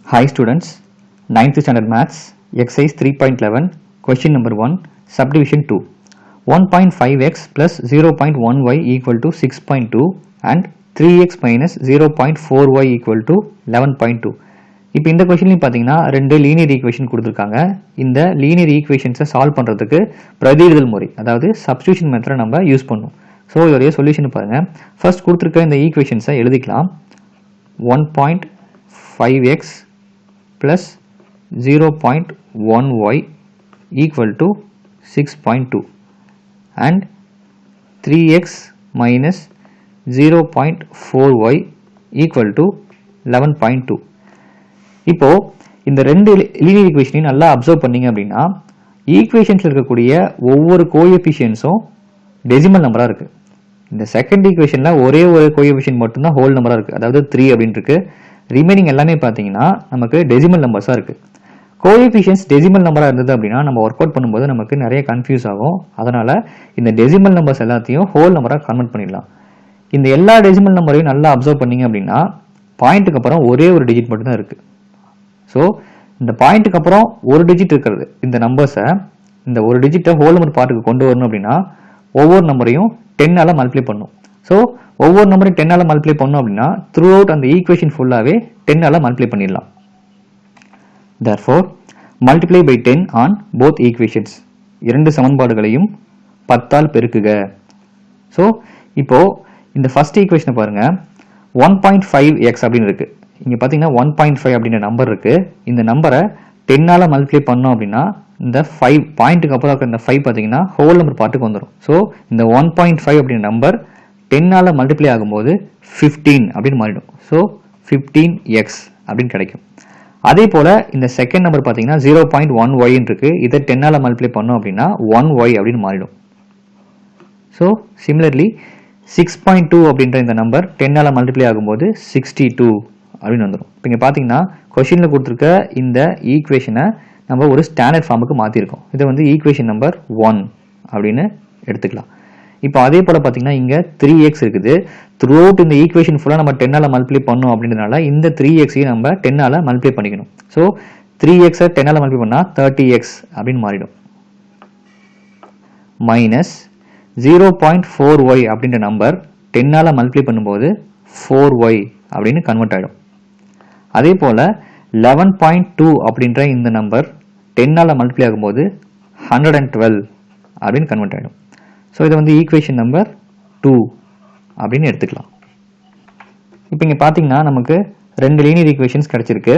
Hi students, 9th standard maths, exercise 3.11, question number 1, subdivision 2. 1.5x plus 0.1y equal to 6.2 and 3x minus 0.4y equal to 11.2. இப்போ இந்த கொஸ்டின்லையும் பார்த்தீங்கன்னா ரெண்டு linear equation கொடுத்துருக்காங்க. இந்த linear ஈக்குவேஷன்ஸை solve பண்ணுறதுக்கு பிரதியிடுதல் முறை, அதாவது சப்ஸ்டியூஷன் மெத்தடை நம்ம யூஸ் பண்ணுவோம். ஸோ இதோடைய சொல்யூஷன் பாருங்கள். ஃபர்ஸ்ட் கொடுத்துருக்க இந்த ஈக்குவேஷன்ஸை எழுதிக்கலாம். 1.5x plus 0.1y equal to 6.2 and 3x minus 0.4y equal to 11.2. இப்போ இந்த ரெண்டு லீனியர் ஈக்குவேஷனையும் நல்லா அப்சர்வ் பண்ணீங்க அப்படின்னா ஈக்குவேஷன்ஸில் இருக்கக்கூடிய ஒவ்வொரு கோஎஃபிஷியன்ஸும் டெசிமல் நம்பராக இருக்குது. இந்த செகண்ட் ஈக்குவேஷனில் ஒரே ஒரு கோஎஃபிஷியன்ட் மட்டும்தான் ஹோல் நம்பராக இருக்குது, அதாவது 3 அப்படின்னு இருக்கு. ரிமைனிங் எல்லாமே பார்த்தீங்கன்னா நமக்கு டெசிமல் நம்பர்ஸாக இருக்குது. கோஎஃபிஷியன்ஸ் டெசிமல் நம்பராக இருந்தது அப்படின்னா நம்ம ஒர்க் அவுட் பண்ணும்போது நமக்கு நிறைய கன்ஃபியூஸ் ஆகும். அதனால் இந்த டெசிமல் நம்பர்ஸ் எல்லாத்தையும் ஹோல் நம்பராக கன்வெர்ட் பண்ணிடலாம். இந்த எல்லா டெசிமல் நம்பரையும் நல்லா அப்சர்வ் பண்ணீங்க அப்படின்னா பாயிண்ட்டுக்கு அப்புறம் ஒரே ஒரு டிஜிட் மட்டும்தான் இருக்குது. ஸோ இந்த பாயிண்ட்டுக்கு அப்புறம் ஒரு டிஜிட் இருக்கிறது இந்த நம்பர்ஸை, இந்த ஒரு டிஜிட்டை ஹோல் நம்பர் பார்ட்டுக்கு கொண்டு வரணும் அப்படின்னா ஒவ்வொரு நம்பரையும் 10ஆல் மல்டிப்ளை பண்ணும். ஸோ ஒவ்வொரு நம்பரையும் 10ஆல் மல்டிப்ளை பண்ணோம் அப்படின்னா த்ரூ அவுட் அந்த ஈக்குவேஷன் ஃபுல்லாகவே 10ஆல் மல்டிப்ளை பண்ணிடலாம். Therefore, multiply by 10 on both equations. இரண்டு சமன்பாடுகளையும் 10ஆல் பெருக்குக. ஸோ இப்போ இந்த ஃபர்ஸ்ட் ஈக்குவேஷனை பாருங்க. 1.5x அப்படின்னு இருக்கு. இங்கே பார்த்தீங்கன்னா 1.5 அப்படின்ற நம்பர் இருக்கு. இந்த நம்பரை 10ஆல் மல்டிப்ளை பண்ணோம் அப்படின்னா இந்த 5 பாயிண்ட்டுக்கு அப்புறம் இருக்கிற இந்த 5 பார்த்தீங்கன்னா ஹோல் நம்பர் பார்ட்டுக்கு வந்துடும். ஸோ இந்த 1.5 அப்படின்ற நம்பர் 10ஆல் மல்டிப்ளை ஆகும்போது 15 அப்படின்னு மாறிடும். ஸோ 15x அப்படின்னு கிடைக்கும். அதே போல இந்த செகண்ட் நம்பர் பார்த்தீங்கன்னா 0.1y இருக்கு. இதை 10ஆல் மல்டிப்ளை பண்ணோம் அப்படின்னா 1y அப்படின்னு மாறிடும். ஸோ சிமிலர்லி 6.2 அப்படின்ற இந்த நம்பர் 10ஆல் மல்டிப்ளை ஆகும்போது 62 அப்படின்னு வந்துடும். இப்போ இங்கே பார்த்தீங்கன்னா கொஷினில் கொடுத்துருக்க இந்த ஈக்குவேஷனை நம்ம ஒரு ஸ்டாண்டர்ட் ஃபார்முக்கு மாற்றிருக்கோம். இதை வந்து ஈக்குவேஷன் நம்பர் 1 அப்படின்னு எடுத்துக்கலாம். இப்போ அதே போல் பார்த்தீங்கன்னா இங்கே 3x இருக்குது. த்ரூ அவுட் இந்த ஈக்குவேஷன் ஃபுல்லாக நம்ம 10ஆல் மல்டிப்ளை பண்ணோம் அப்படின்றதுனால இந்த 3xையும் நம்ம 10ஆல் மல்டிப்ளை பண்ணிக்கணும். ஸோ 3xை 10ஆல் மல்டிப்ளை பண்ணால் 30x அப்படின்னு மாறிடும். மைனஸ் 0.4y அப்படின்ற நம்பர் 10ஆல் மல்டிப்ளை பண்ணும்போது 4y அப்படின்னு கன்வெர்ட் ஆகிடும். அதே போல் 11.2 அப்படின்ற இந்த நம்பர் 10ஆல் மல்டிப்ளை ஆகும்போது 112 அப்படின்னு கன்வெர்ட் ஆகிடும். ஸோ இதை வந்து ஈக்குவேஷன் நம்பர் 2 அப்படின்னு எடுத்துக்கலாம். இப்போ இங்கே பார்த்தீங்கன்னா நமக்கு ரெண்டு லீனியர் ஈக்குவேஷன்ஸ் கிடைச்சிருக்கு.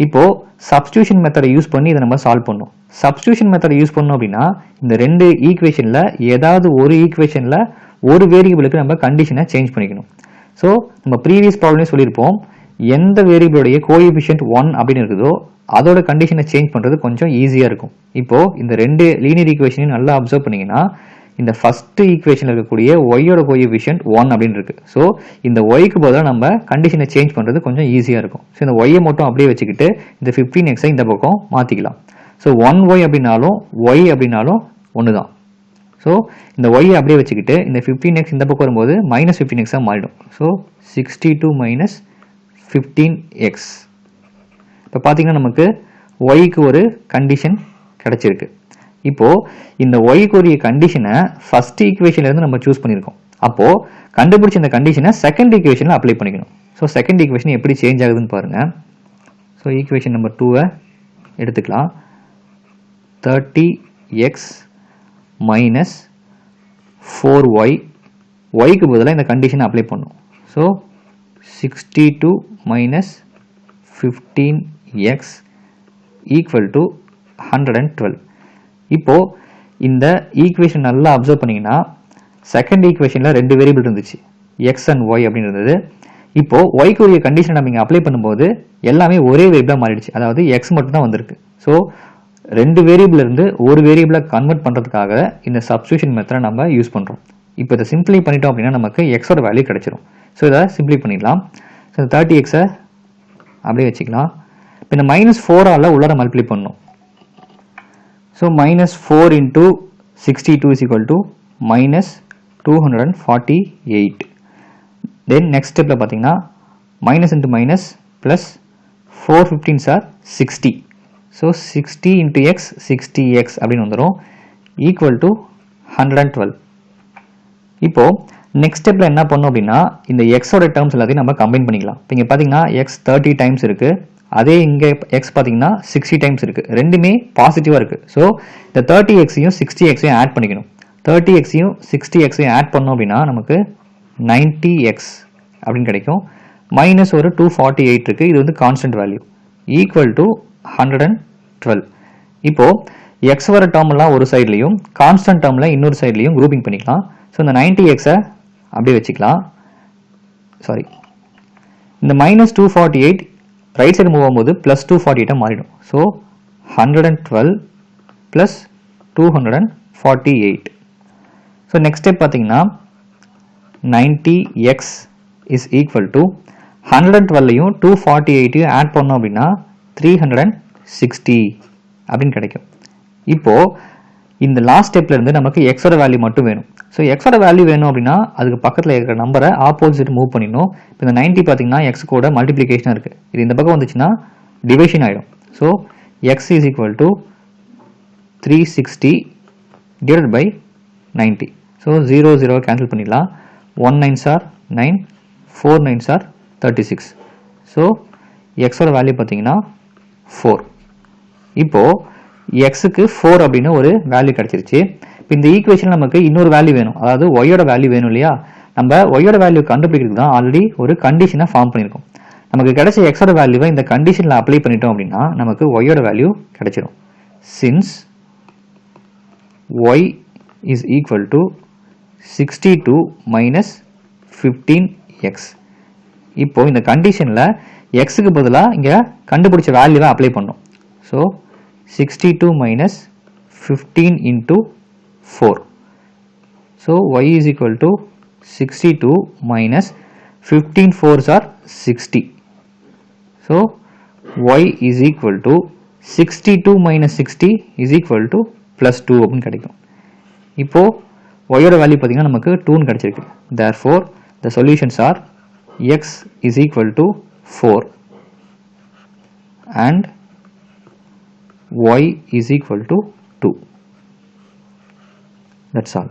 இப்போது சப்ஸ்டியூஷன் மெத்தடை யூஸ் பண்ணி இதை நம்ம சால்வ் பண்ணோம். சப்ஸ்டியூஷன் மெத்தடை யூஸ் பண்ணோம் அப்படின்னா இந்த ரெண்டு ஈக்குவேஷனில் ஏதாவது ஒரு ஈக்குவேஷனில் ஒரு வேரியபிளுக்கு நம்ம கண்டிஷனை சேஞ்ச் பண்ணிக்கணும். ஸோ நம்ம ப்ரீவியஸ் ப்ராப்ளமே சொல்லியிருப்போம், எந்த வேரியபிளுடைய கோஎஃபிஷியன்ட் 1 அப்படின்னு இருக்குதோ அதோட கண்டிஷனை சேஞ்ச் பண்ணுறது கொஞ்சம் ஈஸியாக இருக்கும். இப்போது இந்த ரெண்டு லீனியர் ஈக்குவேஷனையும் நல்லா அப்சர்வ் பண்ணிங்கன்னா இந்த ஃபர்ஸ்ட் ஈக்குவேஷனில் இருக்கக்கூடிய ஒய்யோட கோஎஃபிஷியன்ட் 1 அப்படின்னு இருக்கு. ஸோ இந்த ஒய்க்கு பதிலாக நம்ம கண்டிஷனை சேஞ்ச் பண்ணுறது கொஞ்சம் ஈஸியாக இருக்கும். ஸோ இந்த ஒய்யை மட்டும் அப்படியே வச்சுக்கிட்டு இந்த 15xஐ இந்த பக்கம் மாற்றிக்கலாம். ஸோ 1y அப்படின்னாலும் ஒய் அப்படின்னாலும் ஒன்று தான். ஸோ இந்த ஒய்யை அப்படியே வச்சுக்கிட்டு இந்த 15x இந்த பக்கம் வரும்போது மைனஸ் 15xாக மாறிடும். So 62 minus 15x. இப்போ பார்த்தீங்கன்னா நமக்கு ஒய்க்கு ஒரு கண்டிஷன் கிடைச்சிருக்கு. இப்போது இந்த ஒய்க்குரிய கண்டிஷனை ஃபர்ஸ்ட் ஈக்குவேஷன்லேருந்து நம்ம சூஸ் பண்ணியிருக்கோம். அப்போது கண்டுபிடிச்ச இந்த கண்டிஷனை செகண்ட் ஈக்குவேஷனில் அப்ளை பண்ணிக்கணும். ஸோ செகண்ட் ஈக்குவேஷன் எப்படி சேஞ்ச் ஆகுதுன்னு பாருங்கள். ஸோ ஈக்குவேஷன் நம்பர் 2வை எடுத்துக்கலாம். 30x மைனஸ் 4y, ஒய்க்கு பதிலாக இந்த கண்டிஷனை அப்ளை பண்ணும். So 62 minus 15x equal to 112. இப்போது இந்த ஈக்குவேஷன் நல்லா அப்சர்வ் பண்ணிங்கன்னா செகண்ட் ஈக்குவேஷனில் ரெண்டு வேரியபிள் இருந்துச்சு, எக்ஸ் அண்ட் ஒய் அப்படின்னு இருந்தது. இப்போது ஒய்க்குரிய கண்டிஷன் நம்ம இங்கே அப்ளை பண்ணும்போது எல்லாமே ஒரே வேரியபிளாக மாறிடுச்சு, அதாவது எக்ஸ் மட்டும் தான் வந்திருக்கு. ஸோ ரெண்டு வேரியபிள் இருந்து ஒரு வேரியபிளை கன்வெர்ட் பண்ணுறதுக்காக இந்த சப்ஸ்டியூஷன் மெத்தடை நம்ம யூஸ் பண்ணுறோம். இப்போ இதை சிம்பிளை பண்ணிட்டோம் அப்படின்னா நமக்கு எக்ஸோட வேல்யூ கிடைச்சிடும். ஸோ இதை சிம்பிளை பண்ணிடலாம். ஸோ இந்த 30xஐ அப்படியே வச்சுக்கலாம். இப்போ இந்த -4ஆல் உள்ளார மல்டிப்ளை பண்ணணும். So -4 into 62 is equal to -248. Then next ஸ்டெப்பில் பார்த்தீங்கன்னா minus into minus plus 4 15s are 60. So 60 into x 60x அப்படின்னு வந்துரும் equal to 112. இப்போ நெக்ஸ்ட் ஸ்டெப்ல என்ன பண்ணோம் அப்படின்னா இந்த x ஓட டேர்ம்ஸ் எல்லாத்தையும் நம்ம கம்பைன் பண்ணிக்கலாம். இப்போ இங்க பாத்தீங்கன்னா x 30 டைம்ஸ் இருக்கு, அதே இங்க x பாத்தீங்கன்னா 60 டைம்ஸ் இருக்கு, ரெண்டுமே பாசிட்டிவா இருக்கு. ஸோ இந்த 30xையும் 60xையும் ஆட் பண்ணிக்கணும். 30xையும் 60xையும் ஆட் பண்ணோம் அப்படின்னா நமக்கு 90x அப்படின்னு கிடைக்கும். மைனஸ் ஒரு 248 இருக்கு, இது வந்து கான்ஸ்டன்ட் வேல்யூ, ஈக்குவல் டு 112. இப்போ எக்ஸ் வர டேர்ம் எல்லாம் ஒரு சைட்லையும் கான்ஸ்டன்ட் டேர்ம்ல இன்னொரு சைட்லையும் குரூப்பிங் பண்ணிக்கலாம். ஸோ இந்த 90xை அப்படியே வச்சுக்கலாம். சாரி, இந்த மைனஸ் 248 ரைட் சைடு மூவ் ஆகும்போது பிளஸ் 248 மாறிடும். So 112 plus 248. So next step பார்த்தீங்கன்னா 90x is equal to 112யும் 248யும் ஆட் பண்ணோம் அப்படின்னா 360 அப்படின்னு கிடைக்கும். இப்போ இந்த லாஸ்ட் ஸ்டெப்ல இருந்து நமக்கு எக்ஸோட வேல்யூ மட்டும் வேணும். ஸோ எக்ஸோட வேல்யூ வேணும் அப்படின்னா அதுக்கு பக்கத்தில் இருக்கிற நம்பரை ஆப்போசிட் மூவ் பண்ணிடணும். இப்போ இந்த 90 பார்த்தீங்கன்னா எக்ஸ் கூட மல்டிப்ளிகேஷன் இருக்கு, இது இந்த பக்கம் வந்துச்சுன்னா டிவிஷன் ஆயிடும். So x is equal to 360 divided by 90. So 0 0 cancel பண்ணிடலாம். 1 9s are 9, 4 9s are 36. So எக்ஸோட வேல்யூ பார்த்தீங்கன்னா 4. இப்போ எக்ஸுக்கு 4 அப்படின்னு ஒரு வேல்யூ கிடைச்சிருச்சு. இப்போ இந்த ஈக்குவேஷன் நமக்கு இன்னொரு வேல்யூ வேணும், அதாவது ஒய்யோட வேல்யூ வேணும் இல்லையா? நம்ம ஒய்யோட வேல்யூ கண்டுபிடிக்கிறதுக்கு தான் ஆல்ரெடி ஒரு கண்டிஷனை ஃபார்ம் பண்ணியிருக்கோம். நமக்கு கிடைச்ச எக்ஸோட வேல்யூவை இந்த கண்டிஷனில் அப்ளை பண்ணிட்டோம் அப்படின்னா நமக்கு ஒய்யோட வேல்யூ கிடைச்சிடும். Since y is equal to 62 minus 15x. இப்போ இந்த கண்டிஷனில் எக்ஸுக்கு பதிலாக இங்கே கண்டுபிடிச்ச வேல்யூவை அப்ளை பண்ணோம். So 62 minus 15 into 4. So y is equal to 62 minus 15 4s are 60. So y is equal to 62 minus 60 is equal to plus 2 அப்படின்னு கிடைக்கும். இப்போ y ஓட வேல்யூ பார்த்தீங்கன்னா நமக்கு 2 கிடைச்சிருக்கு. Therefore the solutions are x is equal to 4 and y is equal to 2. That's all.